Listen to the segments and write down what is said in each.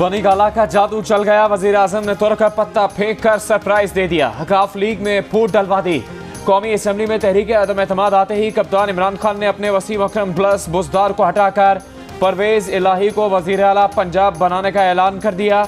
बनी गाला का जादू चल गया। वजीर आजम ने तुर्क का पत्ता फेंक कर सरप्राइज दे दिया। काफ लीग में फूट डलवा दी। कौमी असम्बली में तहरीक अदम एतमाद आते ही कप्तान इमरान खान ने अपने वसीम अकरम प्लस बुज़दार को हटाकर परवेज इलाही को वजीर आला पंजाब बनाने का ऐलान कर दिया।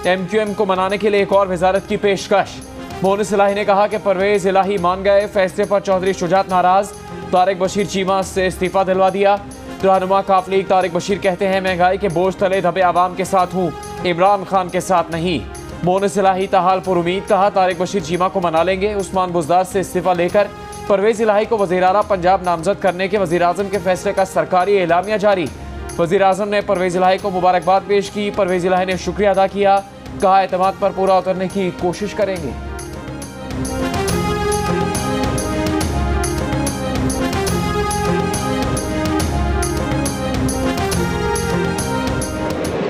MQM को मनाने के लिए एक और वजारत की पेशकश। मोनिस इलाही ने कहा कि परवेज इलाही मान गए। फैसले पर चौधरी शुजात नाराज। तारिक बशीर चीमा से इस्तीफा दिलवा दिया। रहनुमा काफ लीग तारिक बशीर कहते हैं महंगाई के बोझ तले दबे आवाम के साथ हूँ, इमरान खान के साथ नहीं। मोनिस इलाही ताहाल पर उम्मीद। कहा तारिक बशीर चीमा को मना लेंगे। उस्मान बुज़दार से इस्तीफा लेकर परवेज इलाही को वज़ीर आला पंजाब नामजद करने के वज़ीर आज़म के फैसले का सरकारी एलामिया जारी। वज़ीर आज़म ने परवेज इलाही को मुबारकबाद पेश की। परवेज इलाही ने शुक्रिया अदा किया। कहा एतमाद पर पूरा उतरने की कोशिश करेंगे।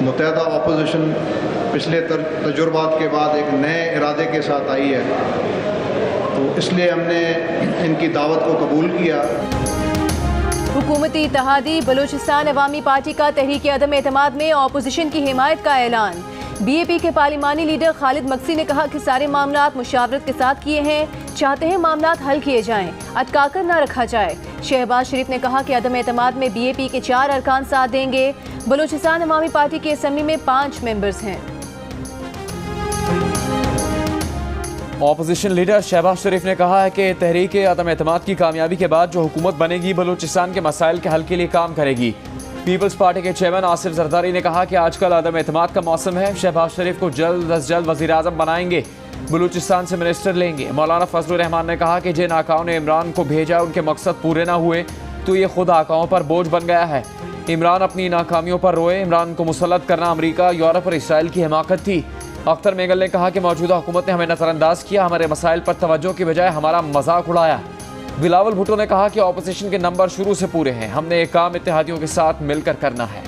मुत्तहदा अपोजिशन पिछले तजुर्बात के बाद एक नए इरादे के साथ आई है, तो इसलिए हमने इनकी दावत को कबूल किया। हुकूमती इत्तेहादी बलूचिस्तान अवामी पार्टी का तहरीक अदम एतमाद में अपोजिशन की हिमायत का ऐलान। BAP के पार्लिमानी लीडर खालिद मक्सी ने कहा कि सारे मामलात मुशावरत के साथ किए हैं। चाहते हैं मामलात हल किए जाएं, अटकाकर न रखा जाए। शहबाज शरीफ ने कहा कि अदम एतमाद में BAP के 4 अरकान साथ देंगे। बलूचिस्तान अवामी पार्टी की असम्बली में 5 मेंबर्स हैं। ऑपोजिशन लीडर शहबाज शरीफ ने कहा है कि तहरीक अदम एतमाद की कामयाबी के बाद जो हुकूमत बनेगी बलूचिस्तान के मसाइल के हल के लिए काम करेगी। पीपल्स पार्टी के चेयरमैन आसिफ जरदारी ने कहा कि आजकल अदम एतमाद का मौसम है। शहबाज शरीफ को जल्द अज जल्द वज़ीर आज़म बनाएंगे। बलूचिस्तान से मिनिस्टर लेंगे। मौलाना फजलुर रहमान ने कहा कि जिन आकाओं ने इमरान को भेजा उनके मकसद पूरे ना हुए तो ये खुद आकाओं पर बोझ बन गया है। इमरान अपनी नाकामियों पर रोए। इमरान को मुसल्लत करना अमरीका, यूरोप और इसराइल की हिमाकत थी। अख्तर मेगल ने कहा कि मौजूदा हुकूमत ने हमें नजरअंदाज किया, हमारे मसाइल पर तवज्जो की बजाय हमारा मजाक उड़ाया। बिलावल भुट्टो ने कहा कि ऑपोजिशन के नंबर शुरू से पूरे हैं। हमने एक काम इत्तेहादियों के साथ मिलकर करना है।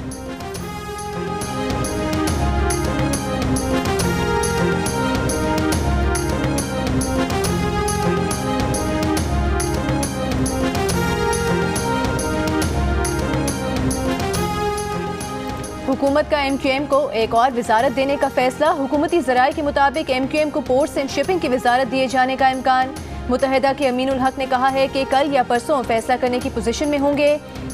हुकूमत का MQM को एक और वजारत देने का फैसला। हुकूमती ज़राए के मुताबिक MQM को पोर्ट्स एंड शिपिंग की वजारत दिए जाने का इम्कान। मुत्तहिदा के अमीनुल हक ने कहा है कि कल या परसों फैसला करने की पोजीशन में होंगे।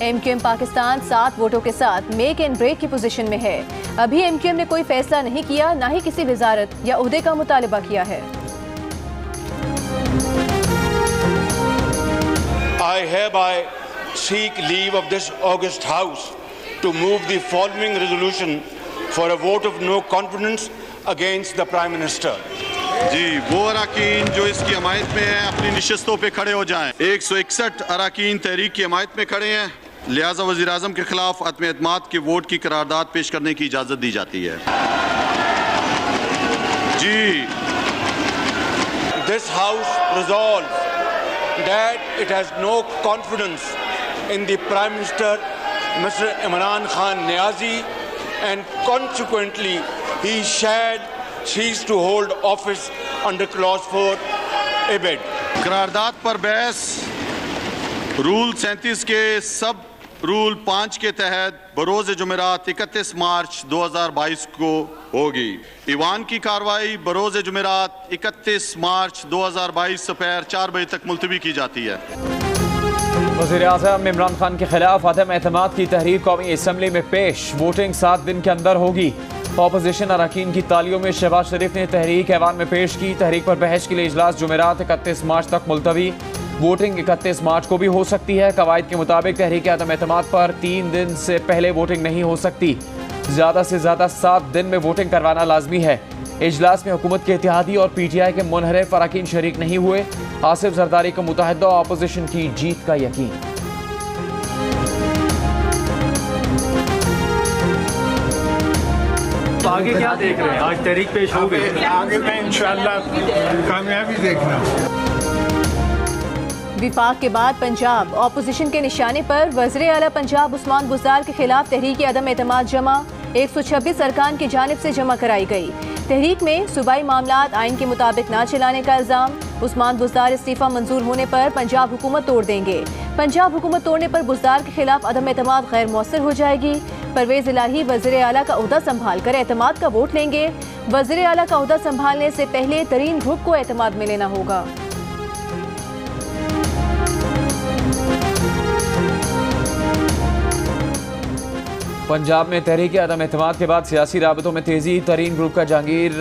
MQM पाकिस्तान 7 वोटों के साथ मेक एंड ब्रेक की पोजीशन में है। अभी MQM ने कोई फैसला नहीं किया, ना ही किसी वजारत या उहदे का मुतालबा किया है। I hereby seek leave of this august house to move the following resolution for a vote of no confidence against the Prime Minister. जी, वो अराकीन जो इसकी हमायत में हैं अपनी निशस्तों पे खड़े हो जाएं। 161 अराकीन तहरीक की हमायत में खड़े हैं, लिहाजा वज़ीर आज़म के खिलाफ अदम एतमाद के वोट की करारदाद पेश करने की इजाज़त दी जाती है। जी, This House resolves that it has no confidence in the Prime Minister, Mr. Imran Khan Niazi, and consequently he shall cease to hold office under clause 4 abed. करारदाद पर बहस रूल 37 के सब रूल 5 के तहत बरोज़ जुमेरात 31 मार्च 2022 को होगी। ईवान की कार्रवाई बरोज़ जुमेरात 31 मार्च 2022 दोपहर 4 बजे तक मुलतवी की जाती है। वज़ीर आज़म इमरान खान के खिलाफ अदम एतमाद की तहरीक कौमी असम्बली में पेश। वोटिंग 7 दिन के अंदर होगी। ऑपोजिशन अरकान की तालियों में शहबाज शरीफ ने तहरीक ऐवान में पेश की। तहरीक पर बहस के लिए इजलास जुमेरात 31 मार्च तक मुलतवी। वोटिंग 31 मार्च को भी हो सकती है। कवायद के मुताबिक तहरीक अदम एतमाद पर 3 दिन से पहले वोटिंग नहीं हो सकती। ज़्यादा से ज़्यादा 7 दिन में वोटिंग करवाना लाजमी है। इजलास में हुकूमत के इत्तेहादी और PTI के मुनहरिफ अरकान शरीक नहीं हुए। आसिफ जरदारी को मुत्तहिदा ऑपोजिशन की जीत का यकीन। तो आगे क्या देख रहे हैं? आज तहरीक पेश हो गई, आगे में इंशाअल्लाह कामयाबी देखना। विफाक के बाद पंजाब ऑपोजिशन के निशाने पर। वज़ीर आला पंजाब उस्मान बुज़दार के खिलाफ तहरीक अदम एतमाद जमा 126 अरकान की जानिब से जमा कराई गई। तहरीक में सूबाई मामलात आइन के मुताबिक ना चलाने का इल्ज़ाम। उस्मान बुज़दार इस्तीफ़ा मंजूर होने पर पंजाब हुकूमत तोड़ देंगे। पंजाब हुकूमत तोड़ने पर बुज़दार के खिलाफ अदम एतमाद गैर मौसर हो जाएगी। परवेज इलाही वज़ीर आला का ओहदा संभाल कर एतमाद का वोट लेंगे। वज़ीर आला का ओहदा संभालने से पहले तरीन ग्रुप को एतमाद में लेना होगा। पंजाब में तहरीक अदम एतमाद के बाद सियासी राबतों में तेजी। तरीन ग्रुप का जहांगीर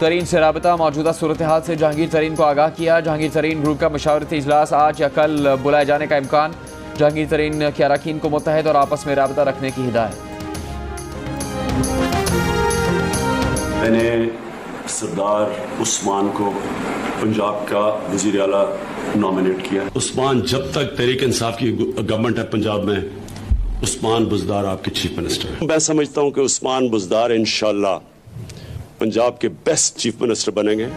तरीन से राबता। मौजूदा सूरत हाल से जहांगीर तरीन को आगाह किया। जहांगीर तरीन ग्रुप का मशावरती इजलास आज या कल बुलाए जाने का इम्कान। जहांगीर तरीन के अरकान को मुत्तहद और आपस में राबता रखने की हिदायत। मैंने सरदार उस्मान को पंजाब का वजीर आला नॉमिनेट किया। उस्मान, जब तक तहरीक इंसाफ की गवर्नमेंट है पंजाब में, उस्मान बुज़दार आपके चीफ मिनिस्टर हैं। मैं समझता हूं कि उस्मान बुज़दार इंशाअल्लाह पंजाब के बेस्ट चीफ मिनिस्टर बनेंगे।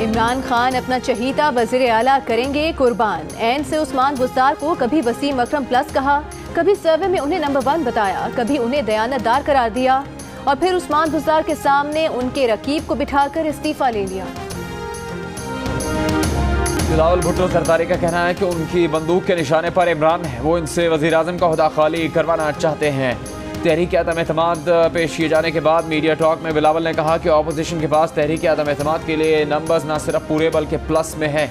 इमरान खान अपना चहीता वज़ीर आला करेंगे कुर्बान। एन से उस्मान बुज़दार को कभी वसीम अकरम प्लस कहा, कभी सर्वे में उन्हें नंबर 1 बताया, कभी उन्हें दयानतदार करार दिया और फिर उस्मान बुज़दार के सामने उनके रकीब को बिठाकर इस्तीफा ले लिया। बिलावल भुट्टो सरदारी का कहना है कि उनकी बंदूक के निशाने पर इमरान है। वो इनसे वज़ीर आज़म का ओहदा खाली करवाना चाहते हैं। तहरीक अदम एतमाद पेश किए जाने के बाद मीडिया टॉक में बिलावल ने कहा कि अपोजिशन के पास तहरीक अदम एतमाद के लिए नंबर्स न सिर्फ पूरे बल्कि प्लस में हैं।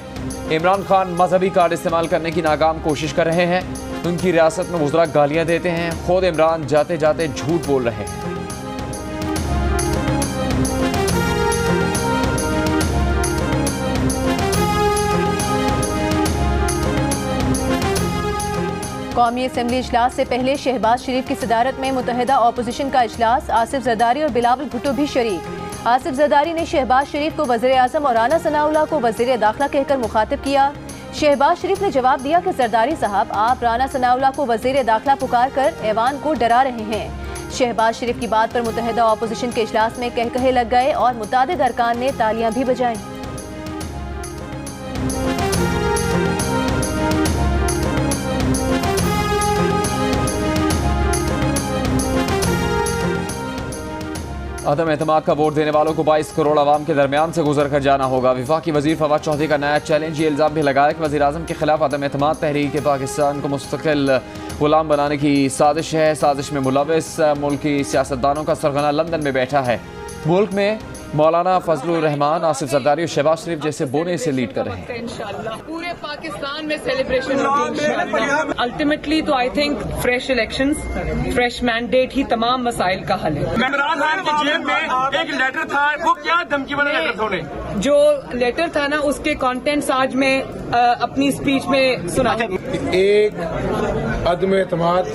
इमरान खान मजहबी कार्ड इस्तेमाल करने की नाकाम कोशिश कर रहे हैं। उनकी रियासत में वज़रा गालियाँ देते हैं। खुद इमरान जाते जाते झूठ बोल रहे हैं। कौमी असम्बली इजलास से पहले शहबाज शरीफ की सदारत में मुत्तहिदा अपोजिशन का इजलास। आसिफ जरदारी और बिलावल भुट्टो भी शरीक। आसिफ जरदारी ने शहबाज शरीफ को वज़ीर आज़म और राना सनाउल्लाह को वज़ीर दाखिला कहकर मुखातिब किया। शहबाज शरीफ ने जवाब दिया कि जरदारी साहब, आप राना सनाउल्लाह को वज़ीर दाखिला पुकार कर ऐवान को डरा रहे हैं। शहबाज शरीफ की बात पर मुत्तहिदा अपोजिशन के इजलास में कहकहे लग गए और मुतादिद अरकान ने तालियां भी बजाईं। अदम एतमाद का वोट देने वालों को 22 करोड़ आवाम के दरमियान से गुजर कर जाना होगा। वफाकी वजीर फवाद चौधरी का नया चैलेंज। ये इल्ज़ाम भी लगाया कि वज़ीर आज़म के खिलाफ अदम एतमाद तहरीक पाकिस्तान को मुस्तकिल गुलाम बनाने की साजिश है। साजिश में मुलविस मुल्की सियासतदानों का सरगना लंदन में बैठा है। मुल्क में मौलाना फजलुर रहमान, आसिफ जरदारी और शहबाज शरीफ जैसे बोने से लीड कर रहे हैं। इंशाल्लाह पूरे पाकिस्तान में सेलिब्रेशन होगी। अल्टीमेटली तो I think fresh elections, fresh mandate ही तमाम मसाइल का हल है। इमरान खान की जेब में एक लेटर था, वो क्या धमकी वाला लेटर था उन्हें? जो लेटर था ना, उसके कंटेंट्स आज मैं अपनी स्पीच में सुना। एक अदम एतमाद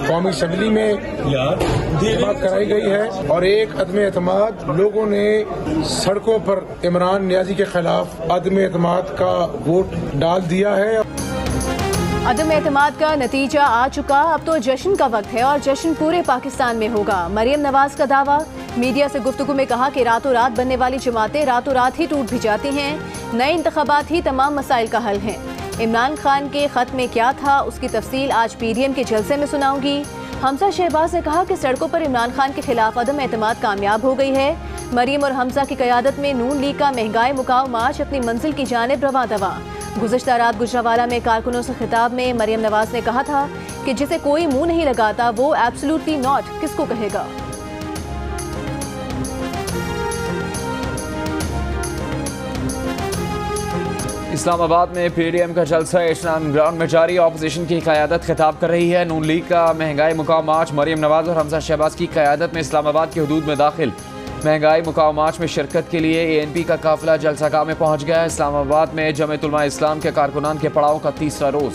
कौमी असम्बली में बात कराई गई है और एक अदम एतमाद लोगों ने सड़कों पर इमरान नियाजी के खिलाफ अदम एतमाद का वोट डाल दिया है। अदम एतमाद का नतीजा आ चुका। अब तो जश्न का वक्त है और जश्न पूरे पाकिस्तान में होगा। मरियम नवाज का दावा। मीडिया से गुफ्तगू में कहा कि रातों रात बनने वाली जमातें रातों रात ही टूट भी जाती हैं। नए इंतखाबात ही तमाम मसाइल का हल हैं। इमरान खान के खत में क्या था, उसकी तफसील आज PDM के जलसे में सुनाऊंगी। हमजा शहबाज ने कहा कि सड़कों पर इमरान खान के खिलाफ अदम एतमाद कामयाब हो गई है। मरियम और हमजा की क़यादत में नून लीग का महंगाई मुकाव मार्च अपनी मंजिल की जानिब रवा दवा। गुज़श्ता रात गुजरावाला में कारकुनों से खिताब में मरियम नवाज ने कहा था कि जिसे कोई मुंह नहीं लगाता वो एब्सोल्युटली नॉट किसको कहेगा। इस्लामाबाद में PDM का जलसा इस्लाम ग्राउंड में जारी। अपोजिशन की क़यादत खिताब कर रही है। नून लीग का महंगाई मुकाव मार्च मरियम नवाज और हमजा शहबाज की क़यादत में इस्लामाबाद की हदूद में दाखिल। महंगाई मुकाव मार्च में शिरकत के लिए ANP का काफिला जलसागाह में पहुंच गया। इस्लामाबाद में जमीयत उलमा इस्लाम के कारकुनान के पड़ाव का तीसरा रोज।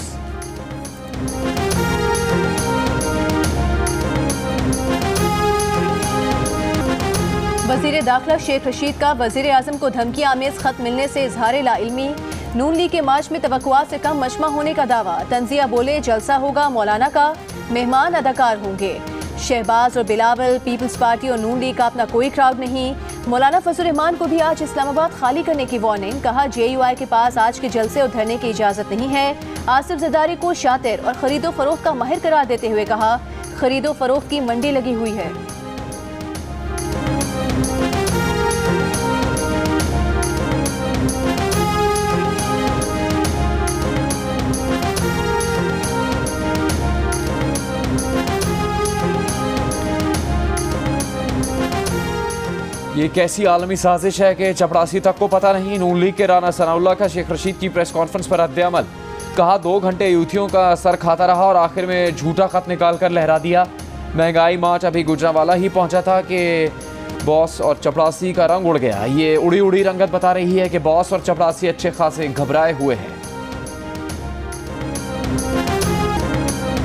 वज़ीर दाखिला शेख रशीद का वज़ीर आज़म को धमकी आमेज खत मिलने से इजहार लाइल्मी। नून लीग के मार्च में तवक्कुआत से कम मजमा होने का दावा। तंजिया बोले जलसा होगा मौलाना का, मेहमान अदाकार होंगे। शहबाज और बिलावल, पीपल्स पार्टी और नून लीग का अपना कोई क्राउड नहीं। मौलाना फजलुर रहमान को भी आज इस्लामाबाद खाली करने की वार्निंग। कहा JUI के पास आज के जलसे और धरने की इजाजत नहीं है। आसिफ जरदारी को शातिर और खरीदो फरोख्त का माहिर करार देते हुए कहा खरीदो फरोख्त की मंडी लगी हुई है। ये कैसी आलमी साजिश है कि चपड़ासी तक को पता नहीं। नून लीग के राना सनाउल्लाह का शेख रशीद की प्रेस कॉन्फ्रेंस पर रद्द-ए-अमल। कहा 2 घंटे यूथियों का सर खाता रहा और आखिर में झूठा खत निकाल कर लहरा दिया। महंगाई मार्च अभी गुजरांवाला ही पहुंचा था कि बॉस और चपड़ासी का रंग उड़ गया। ये उड़ी उड़ी रंगत बता रही है कि बॉस और चपड़ासी अच्छे खासे घबराए हुए हैं।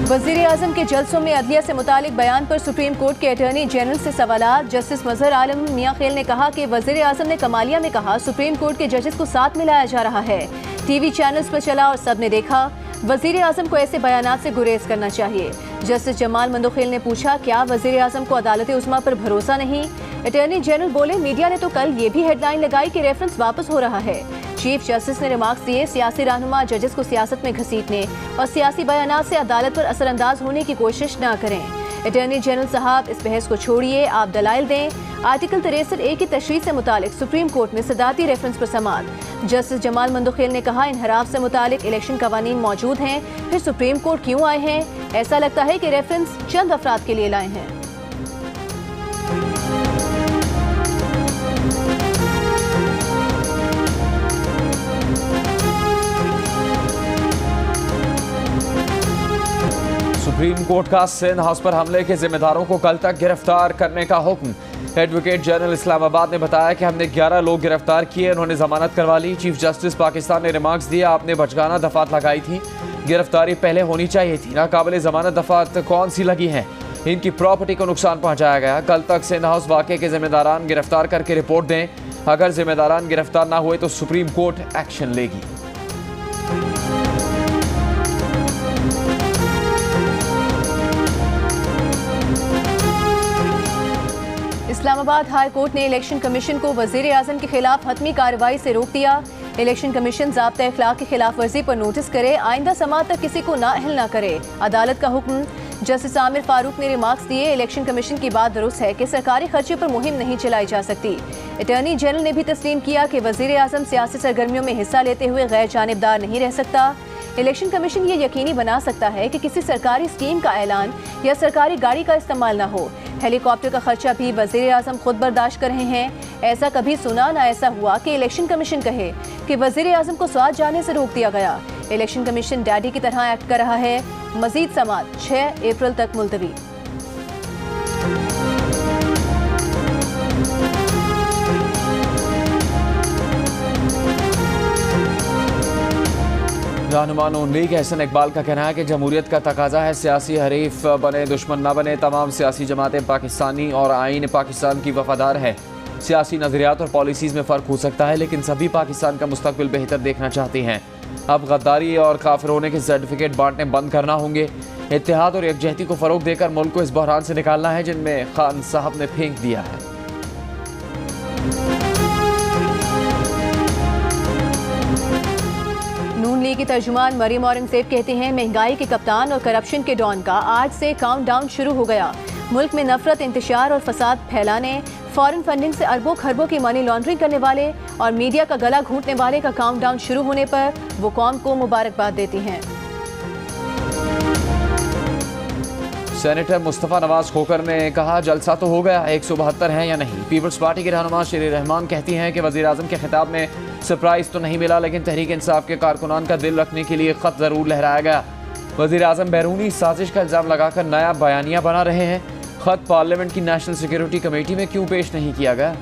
वज़ीर आज़म के जलसों में अदलिया से मुतालिक बयान पर सुप्रीम कोर्ट के अटॉर्नी जनरल से सवालात। जस्टिस मजहर आलम मियां खेल ने कहा कि वज़ीर आज़म ने कमालिया में कहा सुप्रीम कोर्ट के जजेस को साथ मिलाया जा रहा है। टीवी चैनल्स पर चला और सबने देखा। वज़ीर आज़म को ऐसे बयानात से गुरेज करना चाहिए। जस्टिस जमाल मंदोखेल ने पूछा क्या वज़ीर आज़म को अदालत उस्मा पर भरोसा नहीं। अटॉर्नी जनरल बोले मीडिया ने तो कल ये भी हेडलाइन लगाई कि रेफरेंस वापस हो रहा है। चीफ जस्टिस ने रिमार्क्स दिए सियासी रहनुमा जजेस को सियासत में घसीटने और सियासी बयानात से अदालत पर असरअंदाज होने की कोशिश न करें। अटॉर्नी जनरल साहब इस बहस को छोड़िए, आप दलाइल दें। आर्टिकल 63A की तशरीह से मुतालिक सुप्रीम कोर्ट में सदारती रेफरेंस पर समाअत। जस्टिस जमाल मंदोखेल ने कहा इनहराफ से मुतालिक इलेक्शन कवानीन मौजूद हैं, फिर सुप्रीम कोर्ट क्यों आए हैं? ऐसा लगता है कि रेफरेंस चंद अफराद के लिए लाए हैं। सुप्रीम कोर्ट का सिंध हाउस पर हमले के जिम्मेदारों को कल तक गिरफ्तार करने का हुक्म। एडवोकेट जनरल इस्लामाबाद ने बताया कि हमने 11 लोग गिरफ्तार किए, उन्होंने जमानत करवा ली। चीफ जस्टिस पाकिस्तान ने रिमार्क्स दिया आपने बचगाना दफात लगाई थी, गिरफ्तारी पहले होनी चाहिए थी। नाकाबिले जमानत दफात कौन सी लगी हैं? इनकी प्रॉपर्टी को नुकसान पहुंचाया गया। कल तक सिंध हाउस वाक़े के जिम्मेदारान गिरफ्तार करके रिपोर्ट दें। अगर जिम्मेदारान गिरफ्तार ना हुए तो सुप्रीम कोर्ट एक्शन लेगी। इस्लामाबाद हाई कोर्ट ने इलेक्शन कमीशन को वज़ीर आज़म के खिलाफ हतमी कार्रवाई से रोक दिया। इलेक्शन कमीशन ज़ाब्ता अखलाक की खिलाफ वर्जी पर नोटिस करे, आइंदा समाअत तक किसी को नाअहल ना करे। अदालत का हुक्म। जस्टिस आमिर फारूक ने रिमार्क्स दिए इलेक्शन कमीशन की बात दुरुस्त है कि सरकारी खर्चे पर मुहिम नहीं चलाई जा सकती। अटॉर्नी जनरल ने भी तस्लीम किया कि वज़ीर आज़म सियासी सरगर्मियों में हिस्सा लेते हुए गैर जानिबदार नहीं रह सकता। इलेक्शन कमीशन ये यकीनी बना सकता है कि किसी सरकारी स्कीम का ऐलान या सरकारी गाड़ी का इस्तेमाल ना हो। हेलीकॉप्टर का खर्चा भी वज़ीर आज़म खुद बर्दाश्त कर रहे हैं। ऐसा कभी सुना ना ऐसा हुआ कि इलेक्शन कमीशन कहे कि वज़ीर आज़म को स्वाद जाने से रोक दिया गया। इलेक्शन कमीशन डैडी की तरह एक्ट कर रहा है। मजीद समाअत 6 अप्रैल तक मुलतवी। रहनुमा नून लीग एहसन इकबाल का कहना है कि जमहूरियत का तकाजा है सियासी हरीफ बने दुश्मन न बने। तमाम सियासी जमातें पाकिस्तानी और आईन पाकिस्तान की वफादार है। सियासी नजरियात और पॉलिसीज़ में फ़र्क हो सकता है लेकिन सभी पाकिस्तान का मुस्तकबिल बेहतर देखना चाहते हैं। अब गद्दारी और काफिर होने के सर्टिफिकेट बांटने बंद करना होंगे। इत्तेहाद और यकजहती को फ़रोग देकर मुल्क को इस बहरान से निकालना है जिनमें खान साहब ने फेंक दिया है। नून लीग की तर्जुमान मरियम औरंगजेब कहते हैं महंगाई के कप्तान और करप्शन के डॉन का आज से काउंटडाउन शुरू हो गया। मुल्क में नफरत, इंतशार और फसाद फैलाने, फॉरेन फंडिंग से अरबों खरबों की मनी लॉन्ड्रिंग करने वाले और मीडिया का गला घूंटने वाले का काउंटडाउन शुरू होने पर वो कौम को मुबारकबाद देती हैं। सेनेटर मुस्तफ़ा नवाज खोकर ने कहा जलसा तो हो गया, 172 हैं या नहीं। पीपल्स पार्टी की रहनुमा शेर रहमान कहती हैं कि वज़ीर आज़म के खिताब में सरप्राइज़ तो नहीं मिला लेकिन तहरीक इंसाफ के कारकुनान का दिल रखने के लिए ख़त ज़रूर लहराया गया। वज़ीर आज़म बैरूनी साजिश का इल्ज़ाम लगाकर नया बयानिया बना रहे हैं। ख़त पार्लियामेंट की नेशनल सिक्योरिटी कमेटी में क्यों पेश नहीं किया गया?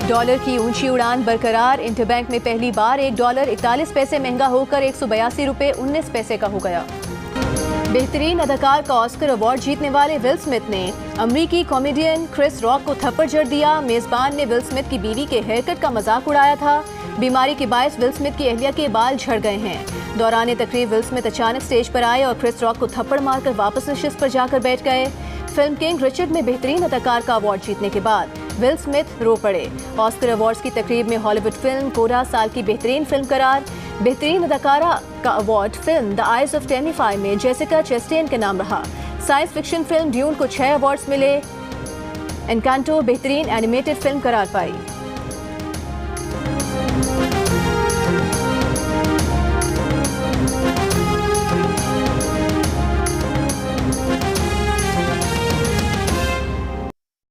डॉलर की ऊंची उड़ान बरकरार। इंटरबैंक में पहली बार $1 41 पैसे महंगा होकर 182 रुपये 19 पैसे का हो गया। बेहतरीन अदाकार का ऑस्कर अवार्ड जीतने वाले विल स्मिथ ने अमरीकी कॉमेडियन क्रिस रॉक को थप्पड़ जड़ दिया। मेजबान ने विल स्मिथ की बीवी के हेयरकट का मजाक उड़ाया था। बीमारी के बायस विल स्मिथ की अहलिया के बाल झड़ गए हैं। दौरान तकरीब विल स्मिथ अचानक स्टेज पर आए और क्रिस रॉक को थप्पड़ मारकर वापस नशिस्त पर जाकर बैठ गए। फिल्म किंग रिचर्ड में बेहतरीन अदाकार का अवार्ड जीतने के बाद विल स्मिथ रो पड़े। ऑस्कर अवार्ड्स की तकरीब में हॉलीवुड फिल्म कोरा साल की बेहतरीन फिल्म करार। बेहतरीन अदाकारा का award film the eyes of Tammy Faye में जेसिका चेस्टेन के नाम रहा। साइंस फिक्शन फिल्म ड्यून को 6 अवार्ड्स मिले। एनकांटो बेहतरीन एनिमेटेड फिल्म करार पाई।